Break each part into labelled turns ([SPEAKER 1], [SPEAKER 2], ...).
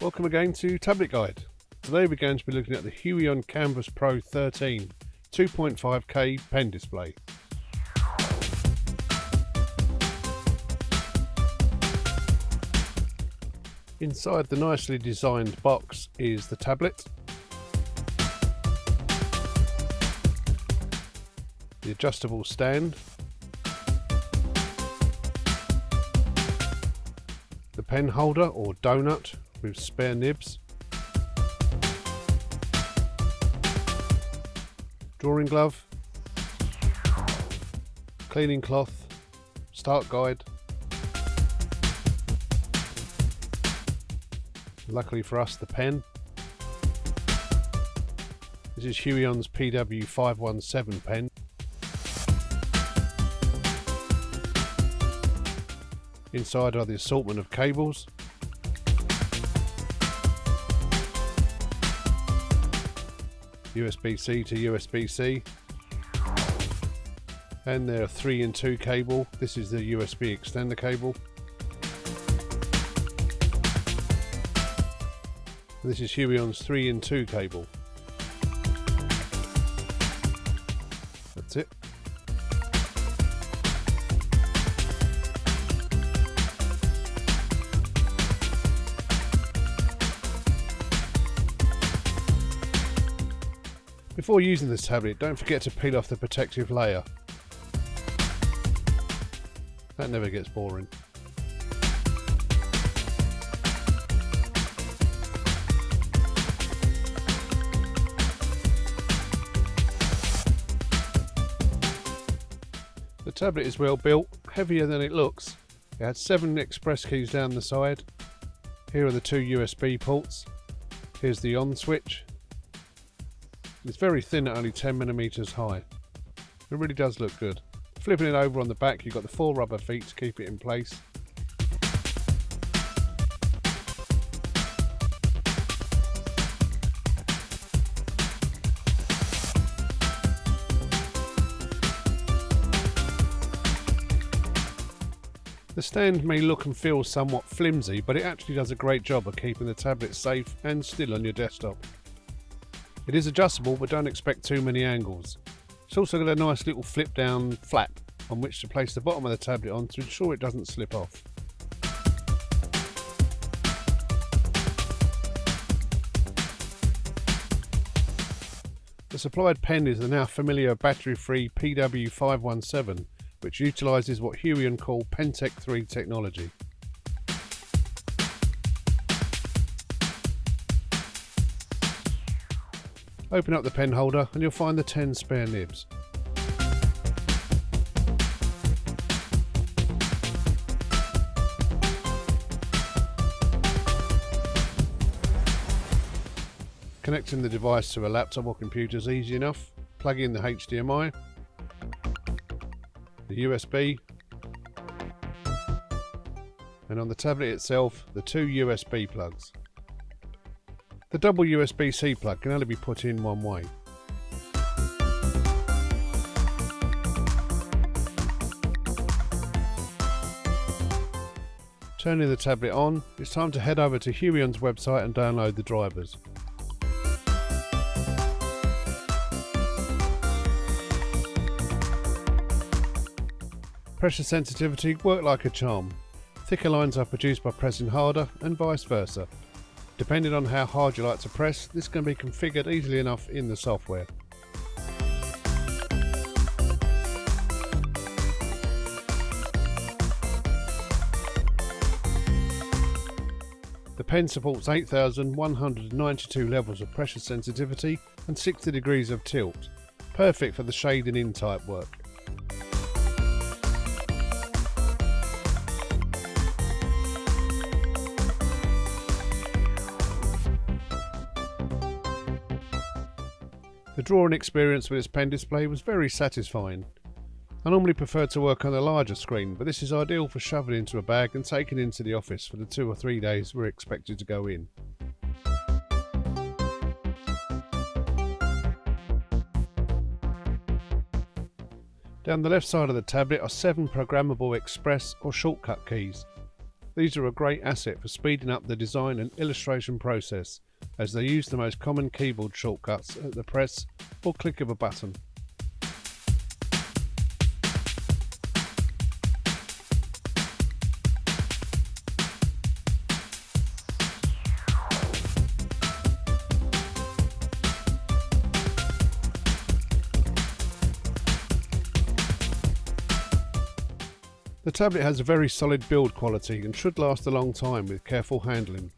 [SPEAKER 1] Welcome again to Tablet Guide. Today we're going to be looking at the Huion Kamvas Pro 13 2.5K pen display. Inside the nicely designed box is the tablet, the adjustable stand, the pen holder or donut with spare nibs, drawing glove, cleaning cloth, start guide. Luckily for us, the pen. This is Huion's PW517 pen. Inside are the assortment of cables, USB-C to USB-C, and their 3-in-2 cable. This is the USB extender cable. This is Huion's 3-in-2 cable. That's it. Before using this tablet, don't forget to peel off the protective layer. That never gets boring. The tablet is well built, heavier than it looks. It has 7 express keys down the side. Here are the 2 USB ports. Here's the on switch. It's very thin at only 10mm high. It really does look good. Flipping it over on the back, you've got the 4 rubber feet to keep it in place. The stand may look and feel somewhat flimsy, but it actually does a great job of keeping the tablet safe and still on your desktop. It is adjustable, but don't expect too many angles. It's also got a nice little flip down flap on which to place the bottom of the tablet on to ensure it doesn't slip off. The supplied pen is the now familiar battery-free PW517, which utilises what Huion call Pentec 3 technology. Open up the pen holder and you'll find the 10 spare nibs. Connecting the device to a laptop or computer is easy enough. Plug in the HDMI, the USB, and on the tablet itself the 2 USB plugs. The double USB-C plug can only be put in one way. Turning the tablet on, it's time to head over to Huion's website and download the drivers. Pressure sensitivity work like a charm. Thicker lines are produced by pressing harder and vice versa. Depending on how hard you like to press, this can be configured easily enough in the software. The pen supports 8,192 levels of pressure sensitivity and 60 degrees of tilt, perfect for the shading in type work. The drawing experience with this pen display was very satisfying. I normally prefer to work on a larger screen, but this is ideal for shoving into a bag and taking into the office for the 2 or 3 days we're expected to go in. Down the left side of the tablet are 7 programmable express or shortcut keys. These are a great asset for speeding up the design and illustration process, as they use the most common keyboard shortcuts at the press or click of a button. The tablet has a very solid build quality and should last a long time with careful handling.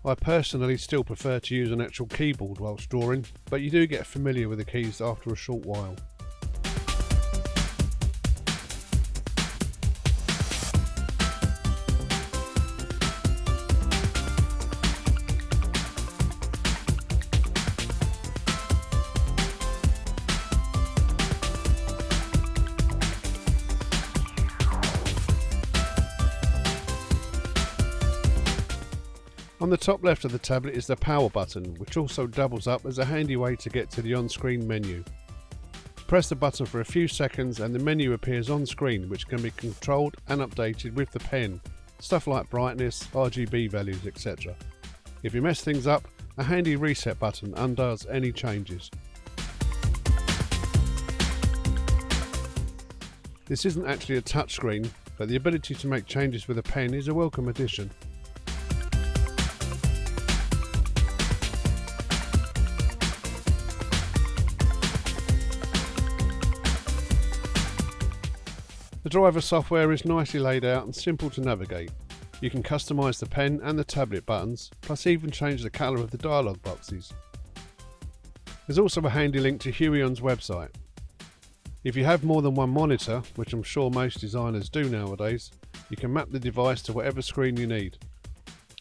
[SPEAKER 1] I personally still prefer to use an actual keyboard whilst drawing, but you do get familiar with the keys after a short while. On the top left of the tablet is the power button, which also doubles up as a handy way to get to the on-screen menu. Press the button for a few seconds and the menu appears on screen, which can be controlled and updated with the pen, stuff like brightness, RGB values, etc. If you mess things up, a handy reset button undoes any changes. This isn't actually a touchscreen, but the ability to make changes with a pen is a welcome addition. The driver software is nicely laid out and simple to navigate. You can customise the pen and the tablet buttons, plus even change the colour of the dialog boxes. There's also a handy link to Huion's website. If you have more than one monitor, which I'm sure most designers do nowadays, you can map the device to whatever screen you need.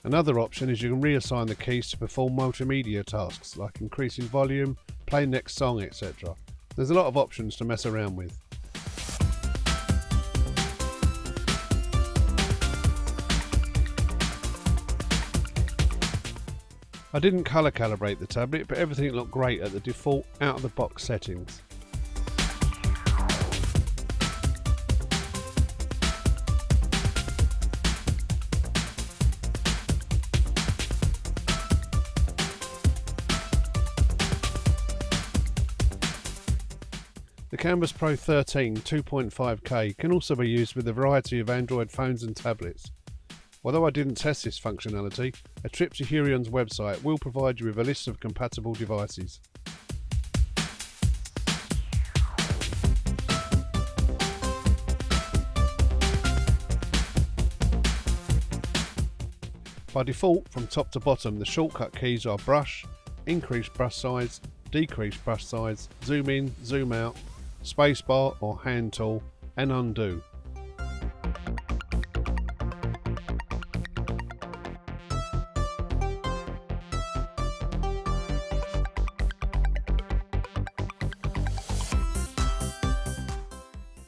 [SPEAKER 1] Another option is you can reassign the keys to perform multimedia tasks like increasing volume, play next song, etc. There's a lot of options to mess around with. I didn't colour calibrate the tablet, but everything looked great at the default out-of-the-box settings. The Kamvas Pro 13 2.5K can also be used with a variety of Android phones and tablets. Although I didn't test this functionality, a trip to Huion's website will provide you with a list of compatible devices. By default, from top to bottom, the shortcut keys are brush, increase brush size, decrease brush size, zoom in, zoom out, spacebar or hand tool, and undo.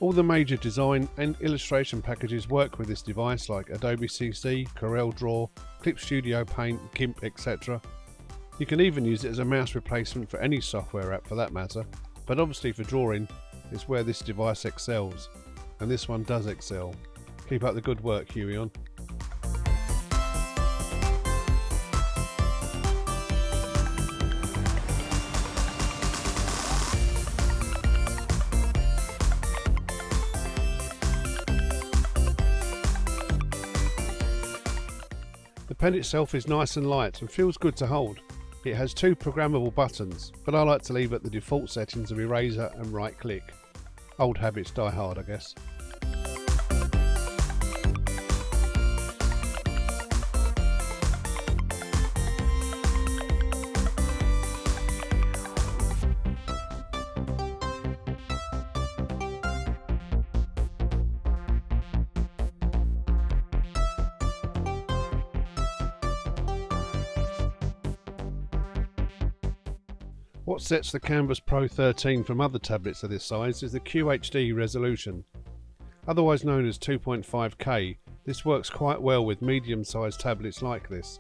[SPEAKER 1] All the major design and illustration packages work with this device, like Adobe CC, Corel Draw, Clip Studio Paint, GIMP, etc. You can even use it as a mouse replacement for any software app for that matter, but obviously for drawing is where this device excels, and this one does excel. Keep up the good work, Huion. The pen itself is nice and light and feels good to hold. It has two programmable buttons, but I like to leave at the default settings of eraser and right click. Old habits die hard, I guess. What sets the Kamvas Pro 13 from other tablets of this size is the QHD resolution. Otherwise known as 2.5K, this works quite well with medium-sized tablets like this.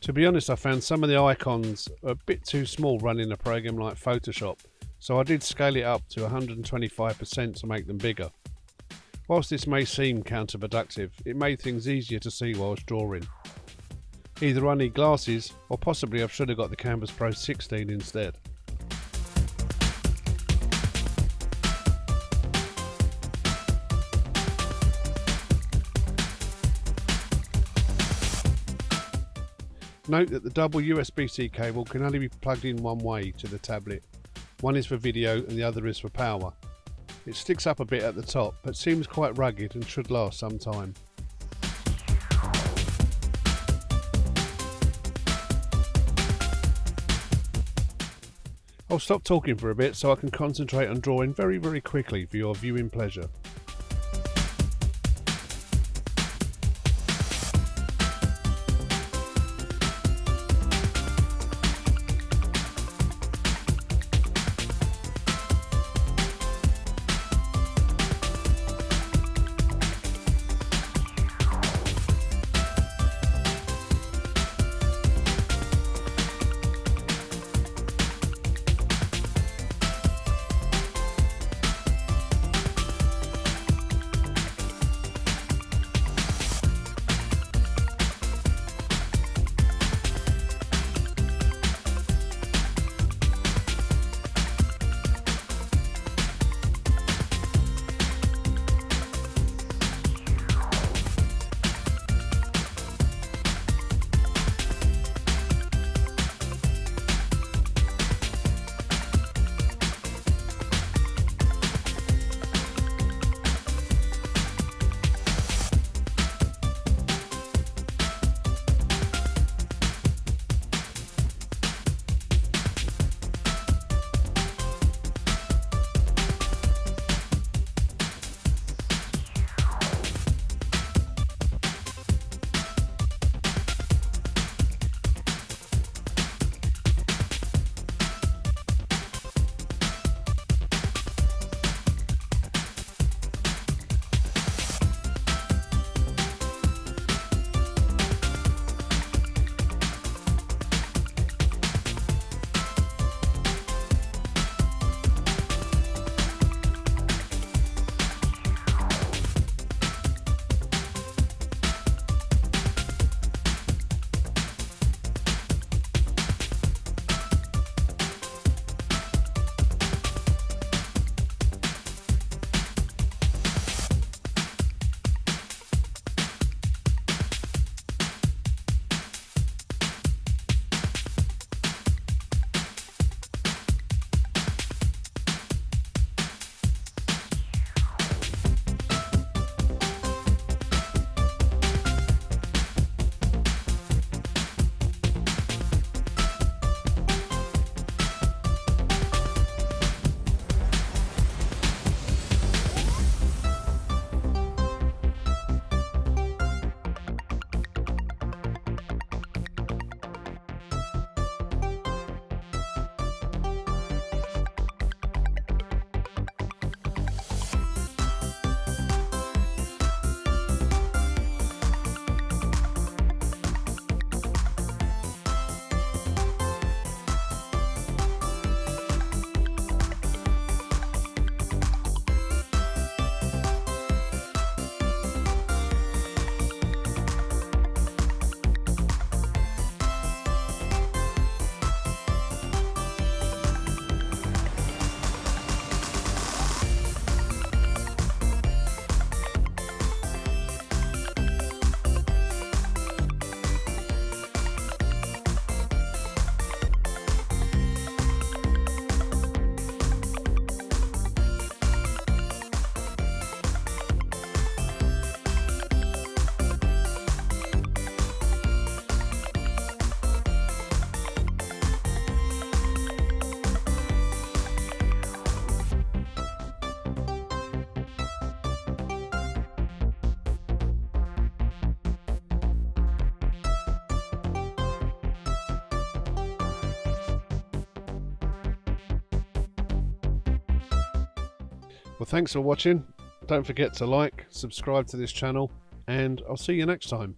[SPEAKER 1] To be honest, I found some of the icons a bit too small running a program like Photoshop, so I did scale it up to 125% to make them bigger. Whilst this may seem counterproductive, it made things easier to see whilst drawing. Either I need glasses, or possibly I should have got the Kamvas Pro 16 instead. Note that the double USB-C cable can only be plugged in one way to the tablet. One is for video and the other is for power. It sticks up a bit at the top, but seems quite rugged and should last some time. I'll stop talking for a bit so I can concentrate on drawing very quickly for your viewing pleasure. Well, thanks for watching. Don't forget to like, subscribe to this channel, and I'll see you next time.